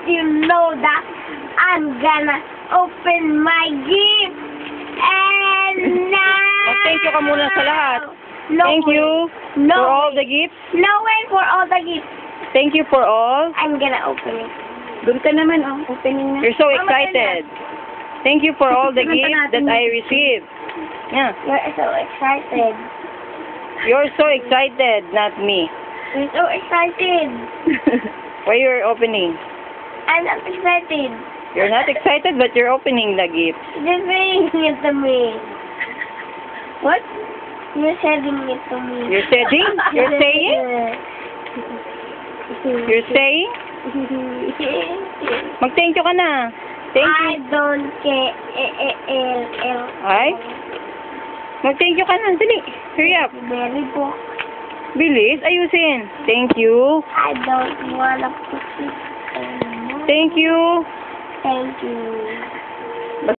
you know that I'm gonna open my gift. And now... Thank you ka muna sa lahat. No Thank way. you No for all way. the gifts. No way for all the gifts. Thank you for all. I'm gonna open it. Doon ka naman, oh. Opening na. You're so excited. Thank you for all the gifts that I received. Yeah. You're so excited. You're so excited, not me. You're so excited. Why you're opening? I'm not excited. You're not excited, but you're opening the gift. Just saying it to me. What? You're saying it to me. You're saying? You're saying? You're saying? Mag-thank you ka na. Thank you. I don't care. Ay? Mag-thank you ka na. Dali. Hurry up. Very book. Bilis. Ayusin. Thank you. I don't wanna put it anymore. Thank you. Thank you.